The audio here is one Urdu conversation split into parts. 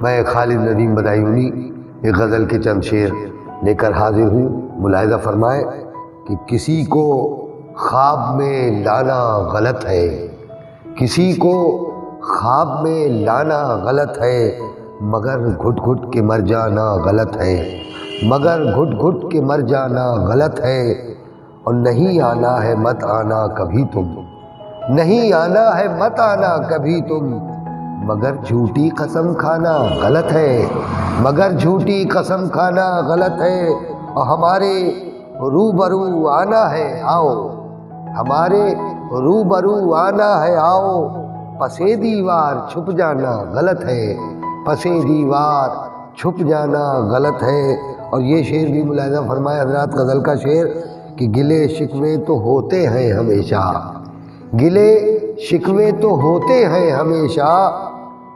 میں خالد ندیم بدایونی ایک غزل کے چند شعر لے کر حاضر ہوں۔ ملاحظہ فرمائے کہ کسی کو خواب میں لانا غلط ہے، کسی کو خواب میں لانا غلط ہے، مگر گھٹ گھٹ کے مر جانا غلط ہے، مگر گھٹ گھٹ کے مر جانا غلط ہے۔ اور نہیں آنا ہے مت آنا کبھی تم، نہیں آنا ہے مت آنا کبھی تم، مگر جھوٹی قسم کھانا غلط ہے، مگر جھوٹی قسم کھانا غلط ہے۔ اور ہمارے روبرو آنا ہے آؤ، ہمارے روبرو آنا ہے آؤ، پسے دیوار چھپ جانا غلط ہے، پسے دیوار چھپ جانا غلط ہے۔ اور یہ شعر بھی ملاحظہ فرمائے حضرات، غزل کا شعر کہ گلے شکوے تو ہوتے ہیں ہمیشہ، گلے شکوے تو ہوتے ہیں ہمیشہ،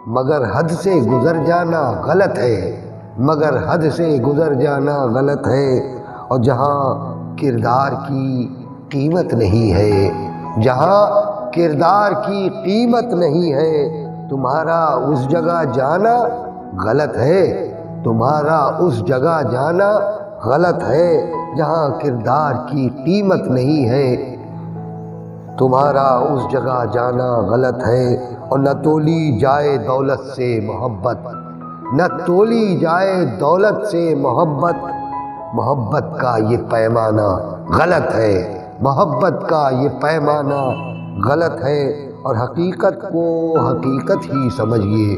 مگر حد سے گزر جانا غلط ہے، مگر حد سے گزر جانا غلط ہے۔ اور جہاں کردار کی قیمت نہیں ہے، جہاں کردار کی قیمت نہیں ہے، تمہارا اس جگہ جانا غلط ہے، تمہارا اس جگہ جانا غلط ہے۔ جہاں کردار کی قیمت نہیں ہے، تمہارا اس جگہ جانا غلط ہے۔ اور نہ تولی جائے دولت سے محبت، نہ تولی جائے دولت سے محبت، محبت کا یہ پیمانہ غلط ہے، محبت کا یہ پیمانہ غلط ہے۔ اور حقیقت کو حقیقت ہی سمجھیے،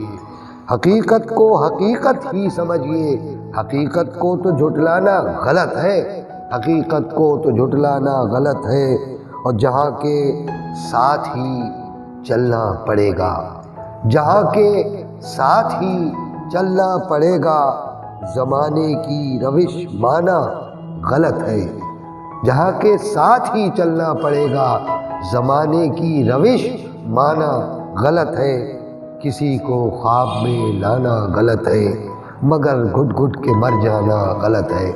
حقیقت کو حقیقت ہی سمجھیے، حقیقت کو تو جھٹلانا غلط ہے، حقیقت کو تو جھٹلانا غلط ہے۔ اور جہاں کے ساتھ ہی چلنا پڑے گا، جہاں کے ساتھ ہی چلنا پڑے گا، زمانے کی روش مانا غلط ہے، جہاں کے ساتھ ہی چلنا پڑے گا، زمانے کی روش مانا غلط ہے۔ کسی کو خواب میں لانا غلط ہے، مگر گھٹ گھٹ کے مر جانا غلط ہے۔